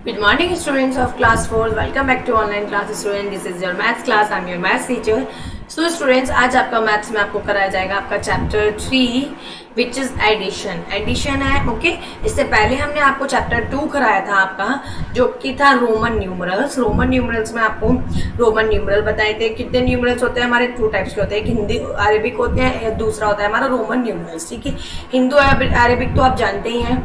Good morning, students of class 4. Welcome back to online classes. Student, this is your maths class. I'm your maths teacher. So students, आज आपका maths में आपको कराया जाएगा आपका chapter 3 which is addition. Addition है okay. इससे पहले हमने आपको चैप्टर 2 कराया था आपका, जो कि था रोमन न्यूमरल्स. रोमन न्यूमरल्स में आपको रोमन न्यूमरल बताए थे. कितने न्यूमरल्स होते हैं हमारे? 2 टाइप्स के होते हैं. एक हिंदी अरेबिक होते हैं, दूसरा होता है हमारा रोमन न्यूमरल्स. ठीक है, हिंदू अरेबिक तो आप जानते ही हैं,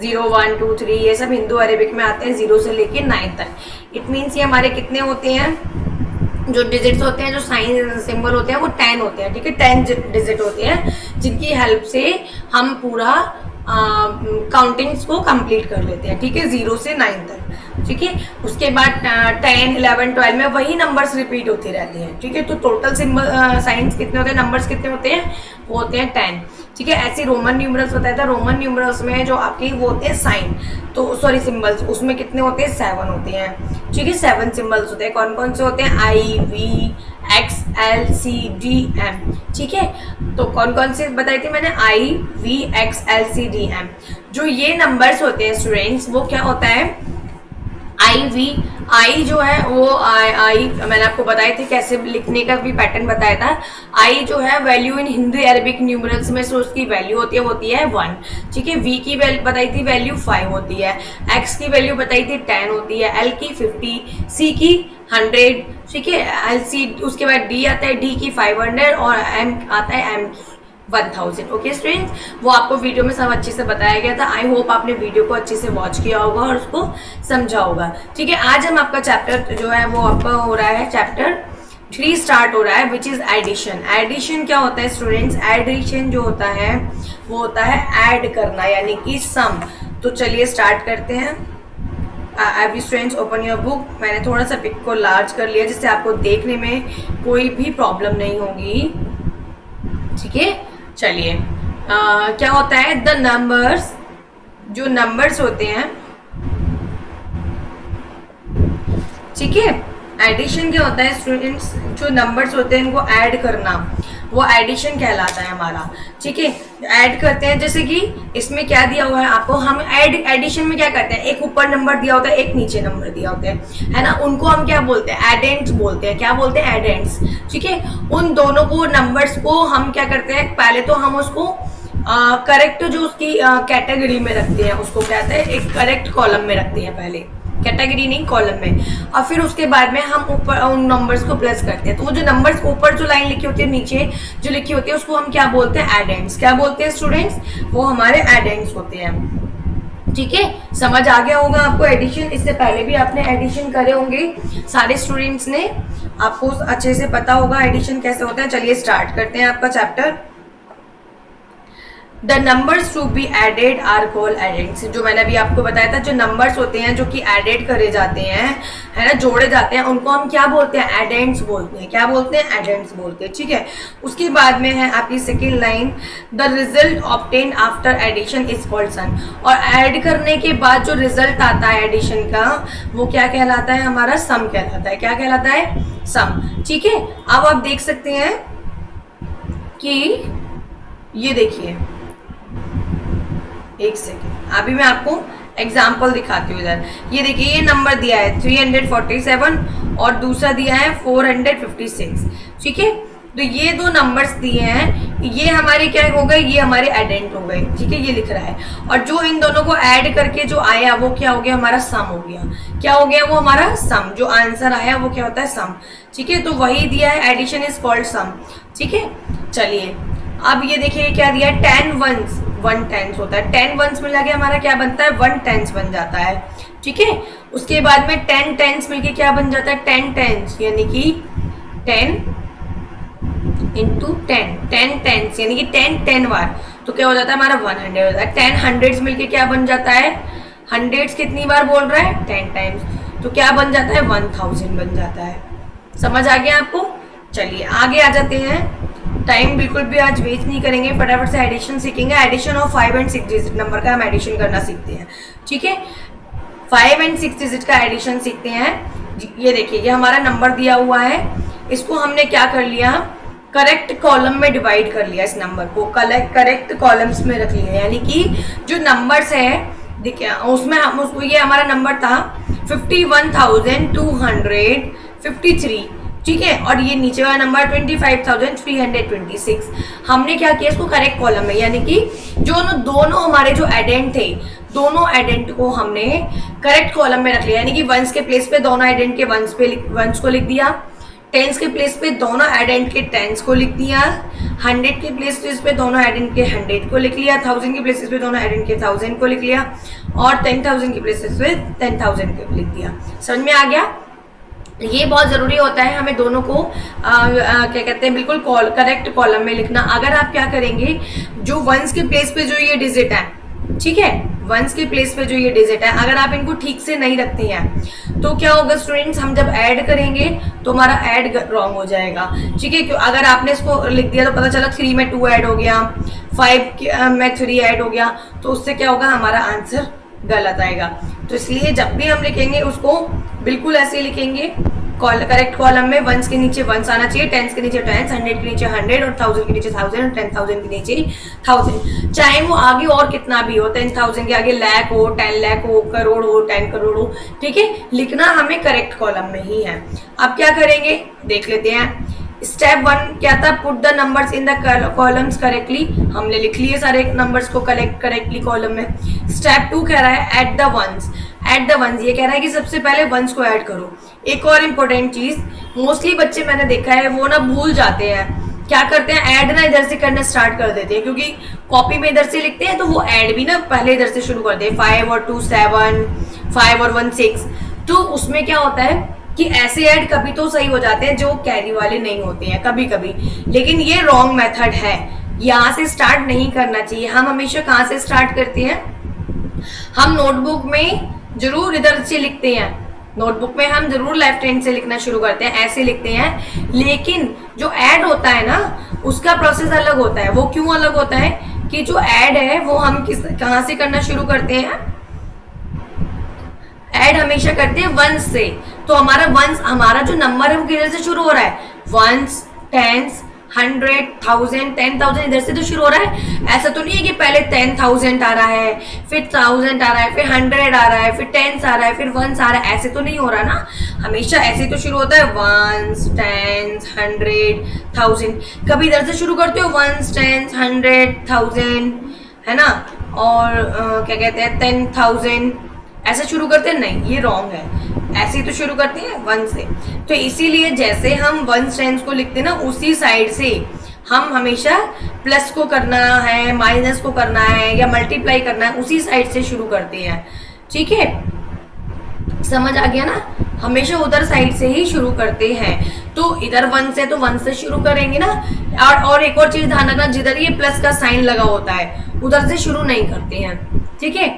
0 1 2 3 ये सब हिंदू अरेबिक में आते हैं 0 से लेके 9 तक. इट मीन्स ये हमारे कितने होते हैं, जो डिजिट्स होते हैं, जो साइन सिंबल होते हैं वो 10 होते हैं. ठीक है, 10 डिजिट होते हैं जिनकी हेल्प से हम पूरा काउंटिंग्स को कंप्लीट कर लेते हैं. ठीक है, 0 से 9 तक. ठीक है, उसके बाद 10 11 12 में वही नंबर्स रिपीट होते रहते हैं. ठीक है, तो टोटल सिंबल साइंस कितने होते हैं, नंबर्स कितने होते हैं, वो होते हैं 10. ठीक है, ऐसे रोमन न्यूमरल्स बताया था. रोमन न्यूमरल्स में जो आपके वो होते हैं साइन, तो सॉरी सिंबल्स, उसमें कितने होते हैं, 7 होते हैं. ठीक है, 7 सिंबल्स होते हैं. कौन कौन से होते हैं? I V X L C D M. ठीक है, तो कौन कौन से बताई थी मैंने? I V X L C D M. जो ये नंबर्स होते हैं स्टूडेंट्स, वो क्या होता है? आई वी, आई जो है वो आई मैंने आपको बताई थी कैसे लिखने का भी पैटर्न बताया था. आई जो है value in Hindi Arabic numerals में से उसकी वैल्यू होती है 1. ठीक है, वी की वैल्यू बताई थी वैल्यू 5 होती है. एक्स की वैल्यू बताई थी 10 होती है. एल की 50, सी की 100. ठीक है, एल सी, उसके बाद डी आता है, डी की 500 और एम आता है एम की 1000. ओके स्टूडेंट्स, वो आपको वीडियो में सब अच्छे से बताया गया था. आई होप आपने वीडियो को अच्छे से वॉच किया होगा और उसको समझा होगा. ठीक है, आज हम आपका चैप्टर जो है वो आपका हो रहा है चैप्टर 3 स्टार्ट हो रहा है विच इज एडिशन. एडिशन क्या होता है स्टूडेंट्स? एडिशन जो होता है वो होता है ऐड करना, यानी कि सम. तो चलिए स्टार्ट करते हैं. Every students open your book. मैंने थोड़ा सा पिक को लार्ज कर लिया जिससे आपको देखने में कोई भी प्रॉब्लम नहीं होगी. ठीक है, चलिए क्या होता है? द नंबर्स, जो नंबर्स होते हैं, ठीक है, एडिशन क्या होता है स्टूडेंट्स? जो नंबर्स होते हैं इनको ऐड करना, वो एडिशन कहलाता है हमारा. ठीक है, ऐड करते हैं. जैसे कि इसमें क्या दिया हुआ है आपको, हम एडिशन में क्या करते हैं, एक ऊपर नंबर दिया होता है, एक नीचे नंबर दिया होता है ना. उनको हम क्या बोलते हैं? एडेंट्स बोलते हैं. क्या बोलते हैं? एडेंट्स. ठीक है, उन दोनों को नंबर्स को हम क्या करते हैं, पहले तो हम उसको करेक्ट जो उसकी कैटेगरी में रखते हैं, उसको कहते हैं एक करेक्ट कॉलम में रखते हैं, पहले कैटेगरी नहीं कॉलम में. और फिर उसके बाद में हम ऊपर उन नंबर्स को प्लस करते हैं. तो वो जो नंबर्स ऊपर जो लाइन लिखी होती है, नीचे जो लिखी होती है, उसको हम क्या बोलते हैं? एडेंट्स. क्या बोलते हैं स्टूडेंट्स? वो हमारे एडेंट्स होते हैं. ठीक है, समझ आ गया होगा आपको एडिशन. इससे पहले भी आपने एडिशन करे होंगे सारे स्टूडेंट्स ने, आपको अच्छे से पता होगा एडिशन कैसे होता है. चलिए स्टार्ट करते हैं आपका chapter. The numbers to be added are called addends. जो मैंने अभी आपको बताया था, जो नंबर्स होते हैं जो कि एडेड करे जाते हैं, है ना, जोड़े जाते हैं, उनको हम क्या बोलते हैं? एडेंट्स बोलते हैं. क्या बोलते हैं? एडेंट्स बोलते हैं. ठीक है, उसके बाद में है आपकी second line, the result obtain after addition is called sum. और ऐड करने के बाद जो रिजल्ट आता है एडिशन का, वो क्या कहलाता है? हमारा सम कहलाता है. क्या कहलाता है? सम. ठीक है, अब आप देख सकते हैं कि ये देखिए, एक सेकेंड, अभी मैं आपको एग्जाम्पल दिखाती हूँ. इधर ये देखिए, ये नंबर दिया है 347 और दूसरा दिया है 456. ठीक है, तो ये दो नंबर्स दिए हैं, ये हमारे क्या हो गए? ये हमारे एडेंट हो गए. ठीक है, ये लिख रहा है. और जो इन दोनों को ऐड करके जो आया वो क्या हो गया? हमारा सम हो गया. क्या हो गया? वो हमारा सम. जो आंसर आया वो क्या होता है? सम. ठीक है, तो वही दिया है, एडिशन इज कॉल्ड सम. ठीक है, चलिए अब ये देखिए क्या दिया है, 10 वंस 1 टेंस होता है. 10 वंस मिला के हमारा क्या बनता है? 1 टेंस बन जाता है. ठीक है, उसके बाद में 10 टेंस मिलके क्या बन जाता है? 10 टेंस, यानी कि 10 इंटू 10, 10 टेंस यानी कि 10 बार, तो क्या हो जाता है हमारा? 100 होता है. 10 हंड्रेड्स मिलके क्या बन जाता है? हंड्रेड्स कितनी बार बोल रहा है? 10 टाइम्स, तो क्या बन जाता है? 1000 बन जाता है. समझ आ गया आपको? चलिए आगे आ जाते हैं. टाइम बिल्कुल भी आज वेस्ट नहीं करेंगे, फटाफट से एडिशन सीखेंगे. Addition of 5 and 6 digit number का हम एडिशन करना सीखते हैं. ठीक है, 5 एंड 6 डिजिट का एडिशन सीखते हैं. ये देखिए, ये हमारा नंबर दिया हुआ है, इसको हमने क्या कर लिया? करेक्ट कॉलम में डिवाइड कर लिया. इस नंबर को करेक्ट कॉलम्स में रख लिया, यानी कि जो नंबर्स है देखिए उसमें हम उसको, ये हमारा नंबर था 51,253, ठीक है। और ये नीचे वाला नंबर 25,326। हमने क्या किया, इसको करेक्ट कॉलम में, यानी कि जो दोनों हमारे जो एडेंट थे, दोनों एडेंट को हमने करेक्ट कॉलम में रख लिया, यानी कि वंस के प्लेस पे दोनों एडेंट के वंस को लिख दिया, टेंस के प्लेस पे दोनों एडेंट के टेंस को लिख दिया, 100 के प्लेस पे दोनों एडेंट के 100 को लिख लिया, 1000 के प्लेस पे दोनों एडेंट के 1000 को लिख लिया, और 10,000 के प्लेस पे 10,000 को लिख दिया। समझ में आ गया? ये बहुत ज़रूरी होता है हमें दोनों को क्या कहते हैं, बिल्कुल करेक्ट कॉलम में लिखना। अगर आप क्या करेंगे, जो वंस के प्लेस पे जो ये डिजिट है, ठीक है, वंस के प्लेस पे जो ये डिजिट है, अगर आप इनको ठीक से नहीं रखते हैं तो क्या होगा स्टूडेंट्स, हम जब ऐड करेंगे तो हमारा ऐड रॉन्ग हो जाएगा, ठीक है। अगर आपने इसको लिख दिया तो पता चला 3 में 2 ऐड हो गया, 5 में 3 ऐड हो गया, तो उससे क्या होगा, हमारा आंसर गलत आएगा। तो इसलिए जब भी हम लिखेंगे उसको बिल्कुल ऐसे लिखेंगे, करेक्ट कॉलम में वंस के नीचे वंस आना चाहिए, टेंस के नीचे टेंस, 100 के नीचे 100, और 1000 के नीचे 1000, और 10,000 के नीचे 1000। चाहे वो आगे और कितना भी हो, 10,000 के आगे लाख हो, 10 लाख हो, करोड़ हो, 10 करोड़ हो, ठीक है, लिखना हमें करेक्ट कॉलम में ही है। अब क्या करेंगे देख लेते हैं। स्टेप 1 क्या था, put the numbers in the columns correctly. हमने लिख लिए सारे नंबर्स को करेक्टली कॉलम में। स्टेप 2 कह रहा है add the ones. Add the ones ये कह रहा है कि सबसे पहले वंस को ऐड करो। एक और इम्पोर्टेंट चीज, मोस्टली बच्चे मैंने देखा है वो ना भूल जाते हैं, क्या करते हैं, ऐड ना इधर से करना स्टार्ट कर देते हैं, क्योंकि कॉपी में इधर से लिखते हैं तो वो ऐड भी ना पहले इधर से शुरू कर दे, 5 और 2 7, 5 और 1 6। तो उसमें क्या होता है कि ऐसे ऐड कभी तो सही हो जाते हैं जो कैरी वाले नहीं होते हैं कभी कभी, लेकिन ये रॉन्ग मेथड है, यहाँ से स्टार्ट नहीं करना चाहिए। हम हमेशा कहाँ से स्टार्ट करते हैं, हम नोटबुक में जरूर इधर से लिखते हैं, नोटबुक में हम जरूर लेफ्ट हैंड से लिखना शुरू करते हैं, ऐसे लिखते हैं, लेकिन जो ऐड होता है ना उसका प्रोसेस अलग होता है। वो क्यों अलग होता है कि जो ऐड है वो हम कहाँ से करना शुरू करते हैं, ऐड हमेशा करते हैं वंस से। तो हमारा जो नंबर है वो किधर से शुरू हो रहा है, वंस, टेंस, 100, 1000, 10,000 इधर से तो शुरू हो रहा है। ऐसा तो नहीं है कि पहले 10,000 आ रहा है, फिर 1000 आ रहा है, फिर 100 आ रहा है, फिर 10 आ रहा है, फिर 1 आ रहा है, ऐसे तो नहीं हो रहा ना। हमेशा ऐसे तो शुरू होता है 1, 10, 100, 1000। कभी इधर से शुरू करते हो 1, 10, 100, 1000, है ना, और क्या कहते हैं 10,000, ऐसे शुरू करते हैं, नहीं ये रॉन्ग है, ऐसे ही तो शुरू करते हैं 1 से। तो इसीलिए जैसे हम 1 टेंस को लिखते हैं ना, उसी साइड से हम हमेशा प्लस को करना है, माइनस को करना है, या मल्टीप्लाई करना है, उसी साइड से शुरू करते हैं, ठीक है, समझ आ गया ना। हमेशा उधर साइड से ही शुरू करते हैं। तो इधर 1 से तो 1 से शुरू करेंगे ना। और एक और चीज ध्यान रखना, जिधर ये प्लस का साइन लगा होता है उधर से शुरू नहीं करते हैं, ठीक है,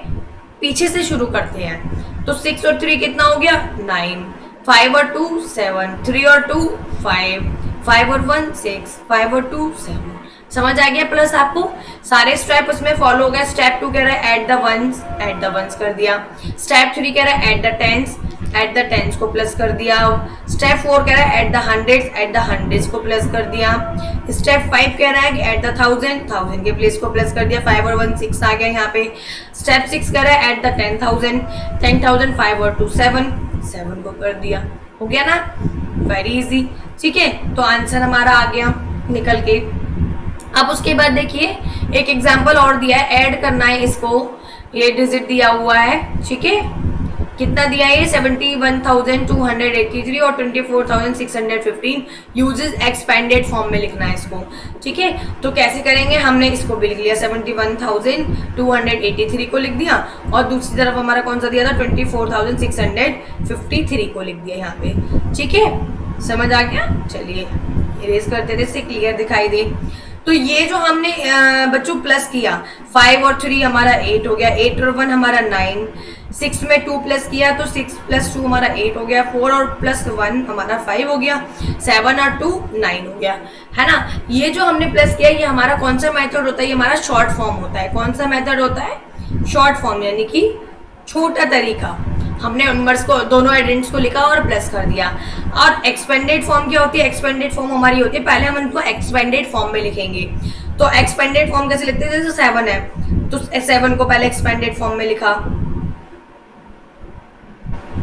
पीछे से शुरू करते हैं। तो 6 और 3 कितना हो गया, 9, 5 और 2 7, 3 और 2 5, 5 और 1 6, 5 और 2 7। समझ आ गया प्लस आपको, सारे स्टेप उसमें फॉलो हो गए। स्टेप 2 कह रहा है ऐड द वंस कर दिया। स्टेप 3 कह रहा है ऐड द टेंस को प्लस कर दिया। स्टेप 4 कह रहा है ऐड द हंड्रेड्स को प्लस कर दिया। स्टेप 5 कह रहा है कि ऐड द 1000 के प्लेस को प्लस कर दिया। 5 और 1 6 आ गया यहाँ पे। स्टेप 6 कह रहा है ऐड द 10,000 5 और 2 7 को कर दिया। हो गया ना, वेरी इजी, ठीक है। तो आंसर हमारा आ गया निकल के। अब उसके बाद देखिए एक एग्जाम्पल और दिया है, ऐड करना है इसको, ये डिजिट दिया हुआ है, ठीक है, कितना दिया है, 71,283 और 24,615 यूजेस एक्सपेंडेड फॉर्म में लिखना है इसको, ठीक है। तो कैसे करेंगे, हमने इसको भी लिख लिया, 71,283 को लिख दिया, और दूसरी तरफ हमारा कौन सा दिया था, 24,653 को लिख दिया यहाँ पे, ठीक है, समझ आ गया। चलिए इरेज करते थे, इससे क्लियर दिखाई दे। तो ये जो हमने बच्चों प्लस किया, 5 और 3 हमारा 8 हो गया, 8 और 1 हमारा 9, 6 में 2 प्लस किया तो 6 + 2 हमारा 8 हो गया, 4 और +1 हमारा 5 हो गया, 7 और 2 9 हो गया, है ना। ये जो हमने प्लस किया ये हमारा कौन सा मेथड होता है, ये हमारा शॉर्ट फॉर्म होता है। कौन सा मेथड होता है, शॉर्ट फॉर्म, यानी कि छोटा तरीका। हमने नंबर्स को, दोनों एडेंट्स को लिखा और प्लस कर दिया। और एक्सपेंडेड फॉर्म क्या होती है, एक्सपेंडेड फॉर्म हमारी होती है, पहले हम इनको एक्सपेंडेड फॉर्म में लिखेंगे। तो एक्सपेंडेड फॉर्म कैसे लिखते हैं, जैसे 7 है तो 7 को पहले एक्सपेंडेड फॉर्म में लिखा,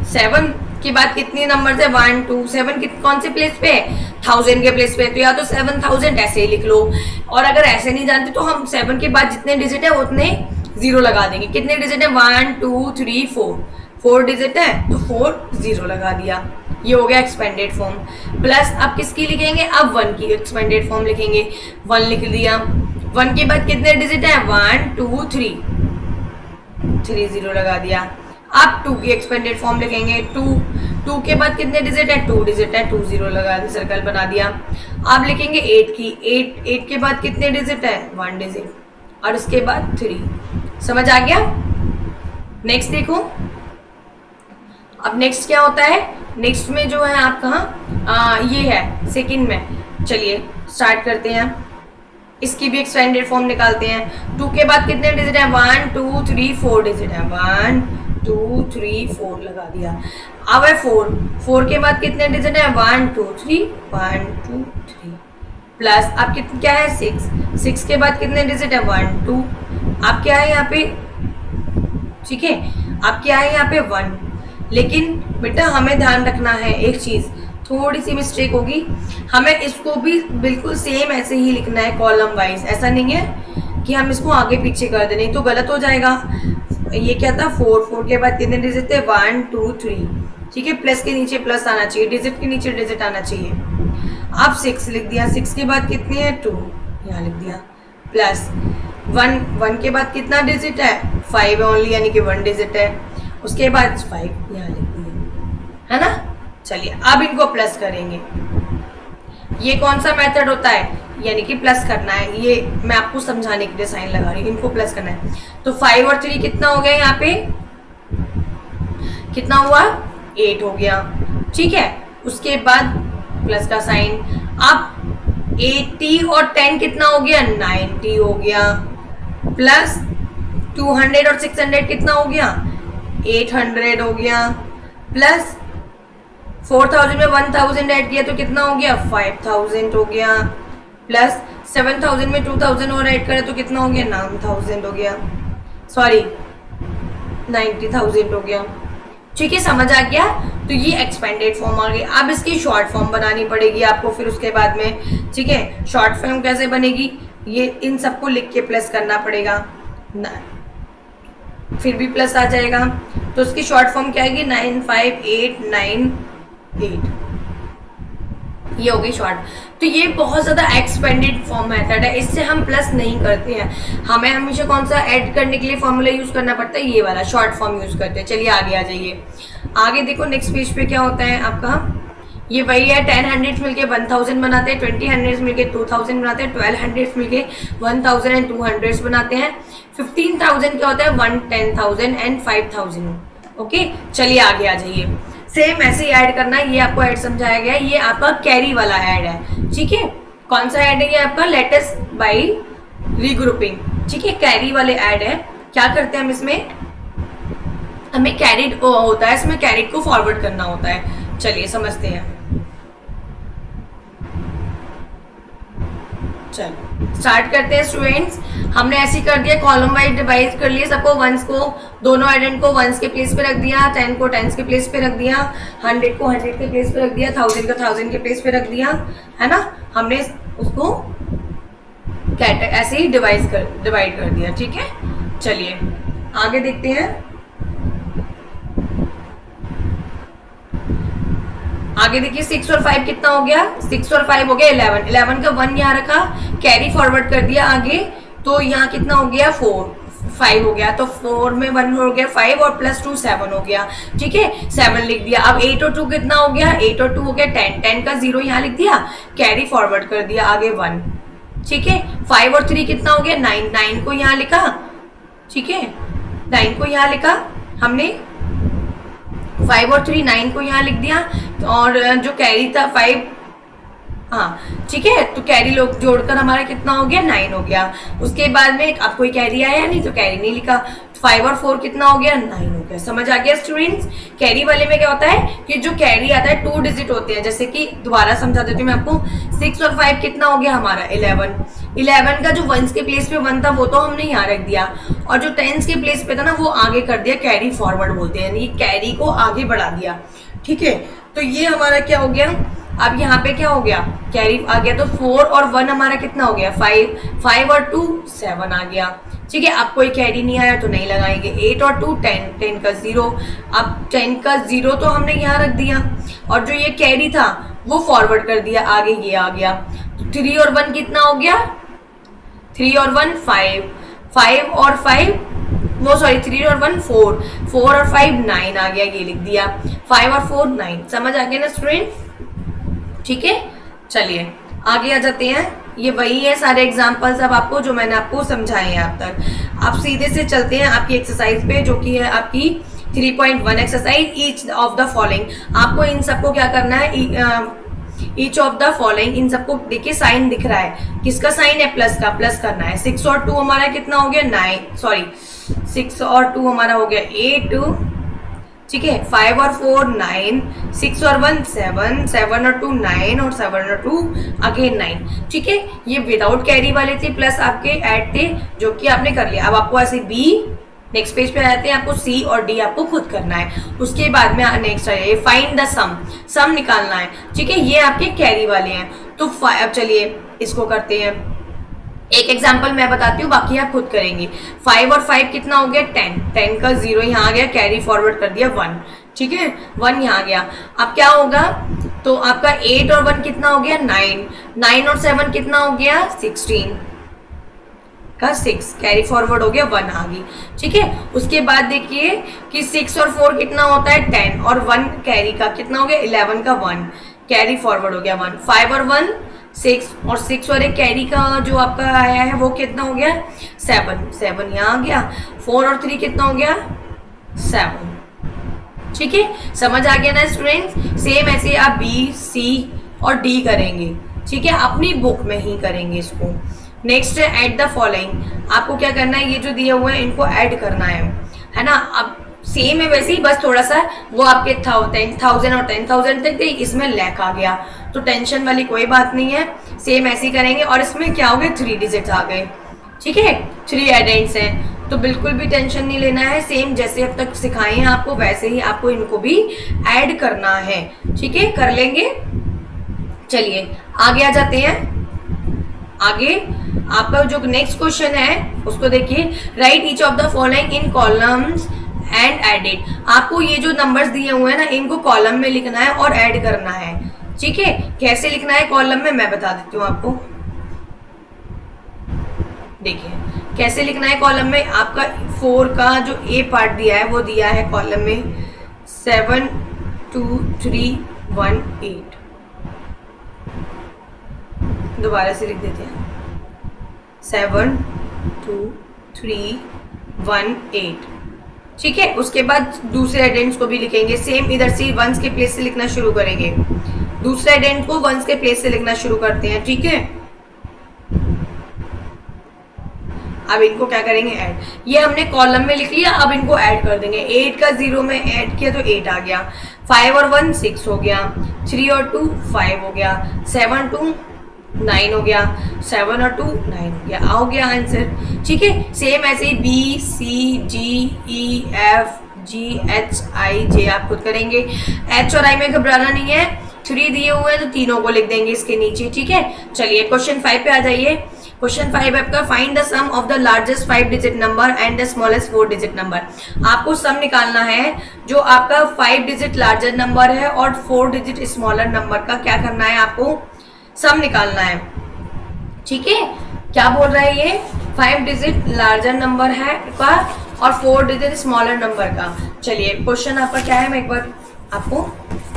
7 के बाद कितने नंबर है, 1 2 7 कौन से प्लेस पे है, 1000 के प्लेस पे, तो या तो 7000 ऐसे ही लिख लो, और अगर ऐसे नहीं जानते तो हम 7 के बाद जितने डिजिट है उतने जीरो लगा देंगे। कितने डिजिट है, 1 2 3 4, 4 डिजिट है तो 4 जीरो लगा दिया। ये हो गया एक्सपेंडेड फॉर्म। प्लस अब किसकी लिखेंगे, अब 1 की एक्सपेंडेड फॉर्म लिखेंगे, 1 लिख दिया। 1 के बाद कितने डिजिट है, 1 2 3, 3 जीरो लगा दिया। अब 2 की एक्सपेंडेड फॉर्म लिखेंगे, 2 के बाद कितने डिजिट है, 2 डिजिट है, 2 जीरो लगा दिया, सर्कल बना दिया। अब लिखेंगे 8 की, 8 के बाद कितने डिजिट है, 1 डिजिट, और उसके बाद 3। समझ आ गया। नेक्स्ट देखो, अब नेक्स्ट क्या होता है, नेक्स्ट में जो है आपका ये है सेकंड में। चलिए स्टार्ट करते हैं, इसकी भी एक्सपेंडेड फॉर्म निकालते हैं। 2 के बाद कितने डिजिट है, 1 2 3 4 डिजिट है, 1 2 3 4 लगा दिया। अब है 4 के बाद कितने डिजिट है, 1 2 3 1 2 3, प्लस अब कितने क्या है, 6 के बाद कितने डिजिट है, 1 2, अब क्या है यहाँ पे, ठीक है, अब क्या है यहाँ पे 1। लेकिन बेटा हमें ध्यान रखना है एक चीज, थोड़ी सी मिस्टेक होगी, हमें इसको भी बिल्कुल सेम ऐसे ही लिखना है कॉलम वाइज। ऐसा नहीं है कि हम इसको आगे पीछे कर दें, नहीं तो गलत हो जाएगा। ये क्या था, 4 के बाद कितने डिजिट थे, 1 2 3, ठीक है, प्लस के नीचे प्लस आना चाहिए, डिजिट के नीचे डिजिट आना चाहिए। अब 6 लिख दिया, 6 के बाद कितनी है, 2 यहाँ लिख दिया, प्लस 1 के बाद कितना डिजिट है, 5 ओनली, यानी कि 1 डिजिट है, उसके बाद 5 यहाँ लिख दिया, है ना। चलिए अब इनको प्लस करेंगे। ये कौन सा मेथड होता है, यानी कि प्लस करना है, ये मैं आपको समझाने के लिए साइन लगा रही हूँ, इनको प्लस करना है। तो 5 और 3 कितना हो गया, यहाँ पे कितना हुआ, 8 हो गया, ठीक है। उसके बाद प्लस का साइन, अब 80 और 10 कितना हो गया, 90 हो गया, प्लस 200 और 600 कितना हो गया, 800 हो गया, प्लस 4000 में 1000 ऐड किया तो कितना हो गया, 5000 हो गया, प्लस 7000 में 2000 और ऐड करें तो कितना हो गया, 9000 हो गया, सॉरी 90000 हो गया, ठीक है। समझ आ गया। तो ये एक्सपेंडेड फॉर्म आ गई। अब इसकी शॉर्ट फॉर्म बनानी पड़ेगी आपको फिर उसके बाद में, ठीक है। शॉर्ट फॉर्म कैसे बनेगी, ये इन सबको लिख के प्लस करना पड़ेगा, फिर भी प्लस आ जाएगा। तो उसकी शॉर्ट फॉर्म क्या आएगी, 95898, ये हो गई शॉर्ट। तो ये बहुत ज़्यादा एक्सपेंडेड फॉर्म मेथड है, इससे हम प्लस नहीं करते हैं, हमें हमेशा कौन सा ऐड करने के लिए फॉर्मूला यूज़ करना पड़ता है, ये वाला शॉर्ट फॉर्म यूज़ करते हैं। चलिए आगे आ जाइए, आगे देखो नेक्स्ट पेज पे क्या होता है आपका, ये वही है, 10 हंड्रेड्स मिलके 1000 बनाते हैं, 20 हंड्रेड्स मिलके 2000 बनाते हैं, 12 हंड्रेड्स मिलके 1000 एंड 200 बनाते हैं, 15,000 क्या होता है, 10,000 एंड 5,000। ओके, चलिए आगे आ जाइए। सेम ऐसे ही ऐड करना है, ये आपको ऐड समझाया गया है, ये आपका कैरी वाला ऐड है, ठीक है। कौन सा ऐड है ये आपका, लेटेस्ट बाई रीग्रुपिंग, ठीक है, कैरी वाले ऐड है। क्या करते हैं हम इसमें, हमें कैरिड होता है, इसमें कैरिड को फॉरवर्ड करना होता है। चलिए समझते हैं, चलो स्टार्ट करते हैं स्टूडेंट्स। हमने ऐसे कर दिया, कॉलम वाइज डिवाइड कर लिए सबको, वंस को दोनों आइडेंट को वंस के प्लेस पे रख दिया, 10 को 10 के प्लेस पे रख दिया, 100 को 100 के प्लेस पे रख दिया, 1000 को 1000 के प्लेस पे रख दिया, है ना। हमने उसको ऐसे ही डिवाइड कर दिया, ठीक है। चलिए आगे देखते हैं, आगे देखिए 6 और 5 कितना हो गया, 6 और 5 हो गया 11, 11 का 1 यहाँ रखा, कैरी फॉरवर्ड कर दिया आगे, तो यहाँ कितना हो गया 5 हो गया, तो 4 में 1 हो गया 5 और प्लस 2 7 हो गया, ठीक है, 7 लिख दिया। अब 8 और 2 कितना हो गया, 8 और 2 हो गया 10, 10 का 0 यहाँ लिख दिया, कैरी फॉरवर्ड कर दिया आगे 1, ठीक है। 5 और 3 कितना हो गया 9, 9 को यहाँ लिखा, ठीक है, 9 को यहाँ लिखा हमने, 5 और 3 9 को यहाँ लिख दिया, और जो कैरी था 5, हाँ ठीक है, तो कैरी लोग जोड़कर हमारा कितना हो गया 9 हो गया। उसके बाद में अब कोई कैरी आया नहीं तो कैरी नहीं लिखा, 5 और 4 कितना हो गया 9 हो गया। समझ आ गया स्टूडेंट्स। कैरी वाले में क्या होता है कि जो कैरी आता है 2 डिजिट होते हैं, जैसे कि दोबारा समझा देती हूँ मैं आपको, 6 और 5 कितना हो गया हमारा 11, 11 का जो वंस के प्लेस पे 1 था वो तो हमने यहाँ रख दिया, और जो टेंस के प्लेस पे था ना वो आगे कर दिया, कैरी फॉरवर्ड बोलते हैं, यानी कैरी को आगे बढ़ा दिया। ठीक है, तो ये हमारा क्या हो गया, अब यहाँ पे क्या हो गया, कैरी आ गया, तो 4 और 1 हमारा कितना हो गया 5, 5 और 2 7 आ गया। ठीक है, अब कोई कैरी नहीं आया तो नहीं लगाएंगे। 8 और 2 10, 10 का 0, अब 10 का 0 तो हमने यहाँ रख दिया, और जो ये कैरी था वो फॉरवर्ड कर दिया आगे, ये आ गया। तो 3 और 1 कितना हो गया, 3 और 1 5, 5 और 5 वो सॉरी 3 और 1 4, 4 और 5 9 आ गया, ये लिख दिया, 5 और 4 9। समझ आ गया ना स्टूडेंट? ठीक है, चलिए आगे आ जाते हैं। ये वही है सारे एग्जाम्पल्स अब आपको जो मैंने आपको समझाए हैं अब तक। आप सीधे से चलते हैं आपकी एक्सरसाइज पे, जो कि है आपकी 3.1 exercise, each of the following. आपको इन सबको क्या करना है, ईच ऑफ द फॉलोइंग, इन सबको देखिए साइन दिख रहा है, किसका साइन है, प्लस का, प्लस करना है। 6 और 2 हमारा कितना हो गया 9, सॉरी 6 और 2 हमारा हो गया 8, ठीक है, 5 और 4 9, 6 और 1 7, 7 और 2 9 और 7 और 2 अगेन 9। ठीक है, ये विदाउट कैरी वाले थे, प्लस आपके ऐड थे जो कि आपने कर लिया। अब आपको ऐसे बी नेक्स्ट पेज पे आते हैं, आपको सी और डी आपको खुद करना है। उसके बाद में नेक्स्ट है फाइंड द सम, सम निकालना है। ठीक है, ये आपके कैरी वाले हैं। तो अब चलिए इसको करते हैं। एक एग्जांपल मैं बताती हूँ, बाकी आप खुद करेंगे। 5 और 5 कितना हो गया 10, 10 का 0 यहाँ आ गया, कैरी फॉरवर्ड कर दिया 1। ठीक है, 1 यहाँ आ गया। अब क्या होगा, तो आपका 8 और 1 कितना हो गया 9, 9 और 7 कितना हो गया 16 का 6, कैरी फॉरवर्ड हो गया 1 आ गई। ठीक है, उसके बाद देखिए कि 6 और 4 कितना होता है 10, और 1 कैरी का कितना हो गया 11 का 1, कैरी फॉरवर्ड हो गया 1। 5 और 1 6, और 6 और एक कैरी का जो आपका आया है वो कितना हो गया 7, 7 यहाँ आ गया। 4 और 3 कितना हो गया 7। ठीक है, समझ आ गया ना स्टूडेंट्स? सेम ऐसे आप बी सी और डी करेंगे। ठीक है, अपनी बुक में ही करेंगे इसको। नेक्स्ट है ऐड द फॉलोइंग। आपको क्या करना है, ये जो दिए हुए हैं इनको ऐड करना है ना। अब सेम है वैसे ही, बस थोड़ा सा वो आपके 10,000 और 10,000 तक गई, इसमें लैक आ गया, तो टेंशन वाली कोई बात नहीं है, सेम ऐसे ही करेंगे। और इसमें क्या हो गए 3 डिजिट्स आ गए। ठीक है, 3 एडेंट्स हैं, तो बिल्कुल भी टेंशन नहीं लेना है। सेम जैसे अब तक सिखाए हैं आपको वैसे ही आपको इनको भी ऐड करना है। ठीक है, कर लेंगे। चलिए आगे आ जाते हैं। आगे आपका जो नेक्स्ट क्वेश्चन है उसको देखिए, write each of the following in columns and add it. आपको ये जो नंबर्स दिए हुए हैं ना इनको कॉलम में लिखना है और ऐड करना है। ठीक है, कैसे लिखना है कॉलम में मैं बता देती हूँ आपको। देखिए कैसे लिखना है कॉलम में। आपका 4 का जो ए पार्ट दिया है वो दिया है कॉलम में 7 2 3 1 8। दोबारा से लिख देते हैं 7 2 3 1 8। ठीक है, उसके बाद दूसरे एडेंट्स को भी लिखेंगे सेम, इधर से वंस के प्लेस से लिखना शुरू करेंगे। दूसरे एडेंट को वंस के प्लेस से लिखना शुरू करते हैं। ठीक है, अब इनको क्या करेंगे ऐड। ये हमने कॉलम में लिख लिया, अब इनको ऐड कर देंगे। 8 का 0 में ऐड किया तो 8 आ गया। 5 और 1 6 हो गया, 3 और 2 5 हो गया, 7 2 9 हो गया, 7 और 2 9 हो गया, आओ गया आंसर। ठीक है, सेम ऐसे ही B C D E F G H I J आप खुद करेंगे। एच और आई में घबराना नहीं है, 3 दिए हुए हैं तो तीनों को लिख देंगे इसके नीचे। ठीक है, चलिए क्वेश्चन 5 पे आ जाइए। क्वेश्चन 5 आपका find the sum of the largest 5 digit number and the smallest 4 digit number. आपको सम निकालना है जो आपका 5 डिजिट लार्जर नंबर है और 4 डिजिट स्मॉलर नंबर का क्या करना है, आपको सम निकालना है। ठीक है, क्या बोल रहा है ये 5 डिजिट लार्जर नंबर है का और 4 डिजिट स्मॉलर नंबर का। चलिए क्वेश्चन आपका क्या है, मैं एक बार आपको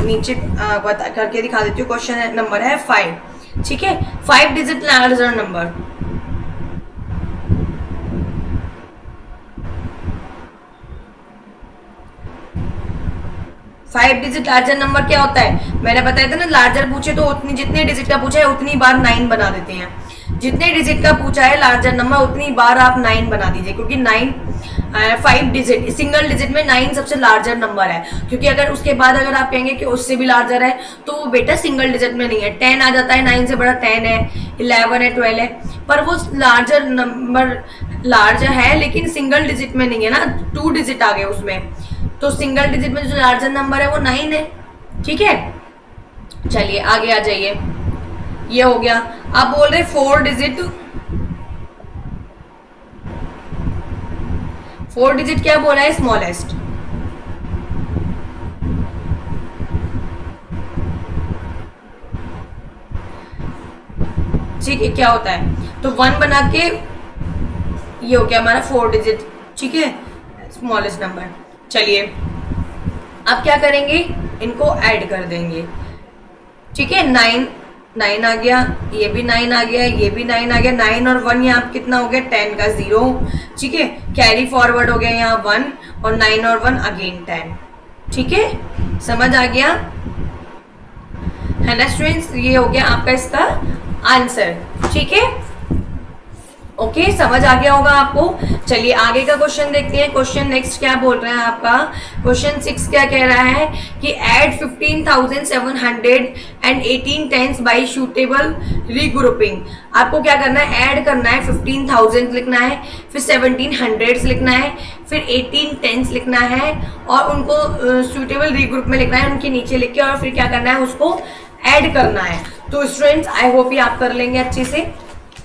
नीचे बता करके दिखा देती हूँ। क्वेश्चन नंबर है 5। ठीक है, 5 digit larger number. Five digit larger number क्या होता है, मैंने बताया था ना, लार्जर पूछे तो उतनी जितने डिजिट का पूछा है उतनी बार 9 बना देते हैं। जितने डिजिट का पूछा है लार्जर नंबर उतनी बार आप 9 बना दीजिए, क्योंकि 5 डिजिट सिंगल डिजिट में 9 सबसे लार्जर नंबर है। क्योंकि अगर उसके बाद अगर आप कहेंगे कि उससे भी लार्जर है तो वो बेटा सिंगल डिजिट में नहीं है। 10 आ जाता है, 9 से बड़ा 10 है, 11 है, 12 है, पर वो लार्जर नंबर लार्ज है लेकिन सिंगल डिजिट में नहीं है ना, 2 डिजिट आ गए उसमें, तो सिंगल डिजिट में जो लार्जर नंबर है वो 9 है। ठीक है, चलिए आगे आ जाइए, ये हो गया। अब बोल रहे 4 डिजिट, 4 डिजिट क्या बोला है, स्मॉलेस्ट। ठीक है, क्या होता है, तो 1 बना के ये हो गया हमारा 4 डिजिट। ठीक है, स्मॉलेस्ट नंबर। चलिए अब क्या करेंगे, इनको ऐड कर देंगे। ठीक है, 9 9 आ गया, ये भी 9 आ गया, ये भी 9 आ गया, 9 और 1 यहाँ कितना हो गया, 10 का 0। ठीक है, कैरी फॉरवर्ड हो गया यहाँ 1 और 9 और 1 अगेन 10। ठीक है, समझ आ गया है ना स्टूडेंट्स, ये हो गया आपका इसका आंसर। ठीक है, ओके, समझ आ गया होगा आपको। चलिए आगे का क्वेश्चन देखते हैं। क्वेश्चन नेक्स्ट क्या बोल रहा है आपका, क्वेश्चन 6 क्या कह रहा है कि add 15,718 tens by suitable regrouping. आपको क्या करना है, ऐड करना है, 15,000 लिखना है, फिर 1700 लिखना है, फिर 18 टेंस लिखना है और उनको सूटेबल रीग्रुप में लिखना है, उनके नीचे लिख के, और फिर क्या करना है, उसको ऐड करना है। तो स्टूडेंट्स आई होप ये आप कर लेंगे अच्छे से,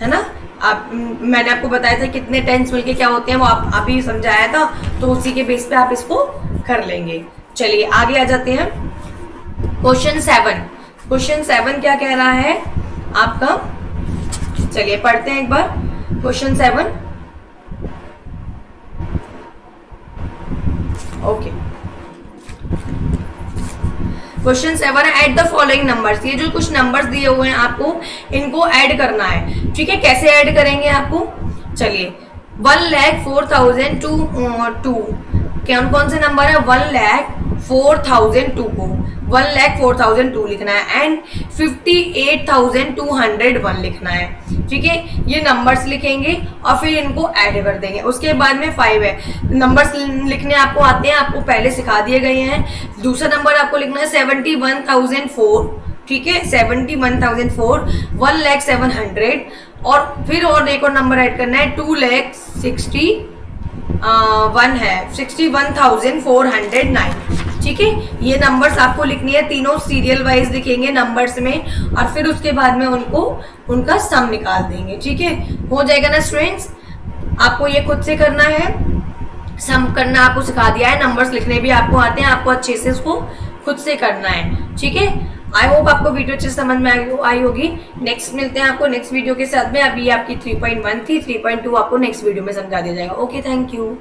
है ना। आप मैंने आपको बताया था कितने टेंस मिलके क्या होते हैं, वो आप ही समझाया था, तो उसी के बेस पे आप इसको कर लेंगे। चलिए आगे आ जाते हैं। क्वेश्चन 7, क्वेश्चन 7 क्या कह रहा है आपका, चलिए पढ़ते हैं एक बार क्वेश्चन 7। ओके, क्वेश्चन 7 है, ऐड द फॉलोइंग नंबर्स। ये जो कुछ नंबर्स दिए हुए हैं आपको, इनको ऐड करना है। ठीक है, कैसे ऐड करेंगे आपको, चलिए 1,04,002 कौन कौन से नंबर है, 1,04,002 को 1,04,002 लिखना है एंड 58,201 लिखना है। ठीक है, ये नंबर्स लिखेंगे और फिर इनको ऐड कर देंगे। उसके बाद में 5 है, नंबर्स लिखने आपको आते हैं, आपको पहले सिखा दिए गए हैं। दूसरा नंबर आपको लिखना है 71,004। ठीक है, 71,004, 1,07,000 और फिर और एक और नंबर ऐड करना है, 2,61 है, 61,409। ठीक है, ये नंबर्स आपको लिखनी है, तीनों सीरियल वाइज लिखेंगे नंबर्स में और फिर उसके बाद में उनको उनका सम निकाल देंगे। ठीक है, हो जाएगा ना स्टूडेंट्स। आपको ये खुद से करना है, सम करना आपको सिखा दिया है, नंबर्स लिखने भी आपको आते हैं, आपको अच्छे से उसको खुद से करना है। ठीक है, आई होप आपको वीडियो अच्छे समझ में आई होगी। नेक्स्ट मिलते हैं आपको नेक्स्ट वीडियो के साथ में। अभी आपकी 3.1 थी, 3.2 आपको नेक्स्ट वीडियो में समझा दिया जाएगा। Okay, thank you.